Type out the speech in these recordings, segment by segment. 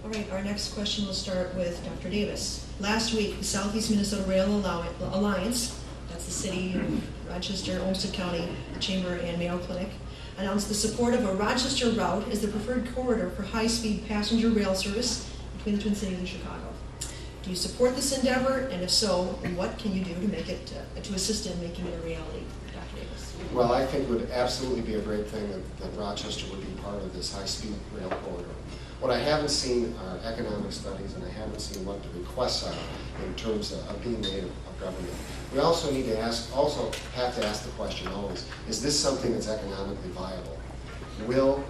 All right, our next question will start with Dr. Davis. Last week, the Southeast Minnesota Rail Alliance, that's the city of Rochester, Olmsted County, the Chamber and Mayo Clinic, announced the support of a Rochester route as the preferred corridor for high-speed passenger rail service between the Twin Cities and Chicago. Do you support this endeavor, and if so, what can you do to make it to assist in making it a reality? Dr. Davis. Well, I think it would absolutely be a great thing that Rochester would be part of this high-speed rail corridor. What I haven't seen are economic studies, and I haven't seen what the requests are in terms of being made of government. We also need to have to ask the question always, is this something that's economically viable? Will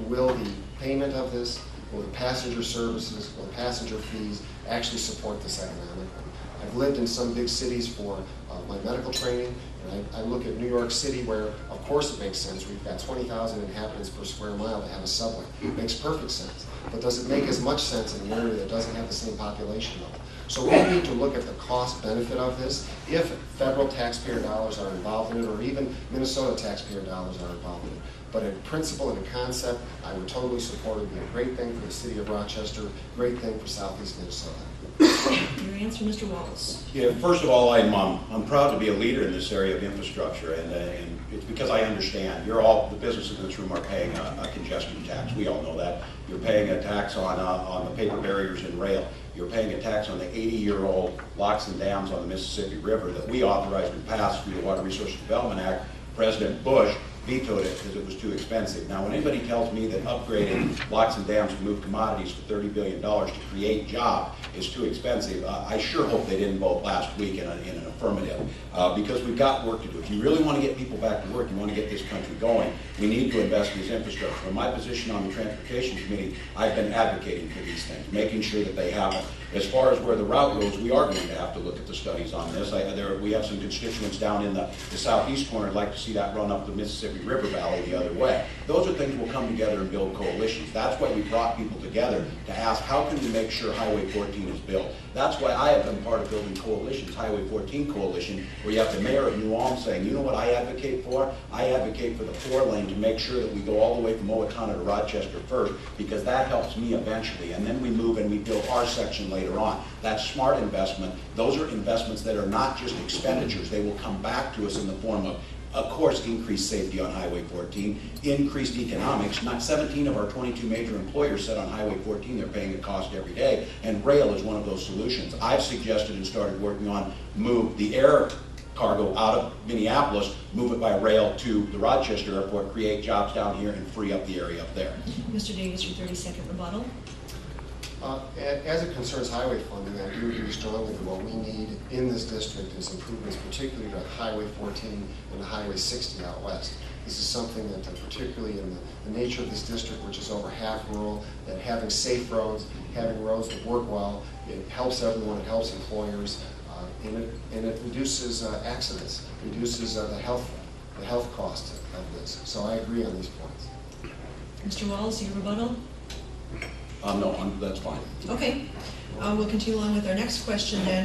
the payment of this, will the passenger services, will the passenger fees actually support this economically? I've lived in some big cities for my medical training, and I look at New York City where, of course, it makes sense. We've got 20,000 inhabitants per square mile to have a subway. It makes perfect sense. But does it make as much sense in an area that doesn't have the same population level? So we need to look at the cost benefit of this. If federal taxpayer dollars are involved in it, or even Minnesota taxpayer dollars are involved in it. But in principle and in concept, I would totally support it. It would be a great thing for the city of Rochester, great thing for Southeast Minnesota. Your answer, Mr. Walz. Yeah, first of all, I'm proud to be a leader in this area of infrastructure, and it's because I understand. The businesses in this room are paying a congestion tax. We all know that. You're paying a tax on the paper barriers in rail. You're paying a tax on the 80-year-old locks and dams on the Mississippi River that we authorized and passed through the Water Resources Development Act. President Bush vetoed it because it was too expensive. Now, when anybody tells me that upgrading locks and dams to move commodities for $30 billion to create jobs is too expensive, I sure hope they didn't vote last week in an affirmative, because we've got work to do. If you really want to get people back to work, you want to get this country going, we need to invest in this infrastructure. From my position on the Transportation Committee, I've been advocating for these things, making sure that they happen. As far as where the route goes, we are going to have to look at the studies on this. We have some constituents down in the southeast corner who'd like to see that run up the Mississippi River Valley the other way. Those are things we'll come together and build coalitions. That's why we brought people together to ask, how can we make sure Highway 14 is built? That's why I have been part of building coalitions, Highway 14 Coalition, where you have the mayor of New Ulm saying, you know what I advocate for? I advocate for the 4-lane to make sure that we go all the way from Owatonna to Rochester first, because that helps me eventually. And then we move and we build our section later on. That's smart investment. Those are investments that are not just expenditures. They will come back to us in the form of course, increased safety on Highway 14, increased economics. Not 17 of our 22 major employers said on Highway 14 they're paying a cost every day, and rail is one of those solutions. I've suggested and started working on move the air cargo out of Minneapolis, move it by rail to the Rochester airport, create jobs down here, and free up the area up there. Mr. Davis, your 30-second rebuttal. As it concerns highway funding, I do agree strongly that what we need in this district is improvements, particularly to Highway 14 and to Highway 60 out west. This is something that, particularly in the nature of this district, which is over half rural, that having safe roads, having roads that work well, it helps everyone, it helps employers, and it reduces accidents, reduces the health cost of this. So I agree on these points. Mr. Walz, your rebuttal? No, that's fine. Okay. We'll continue on with our next question then.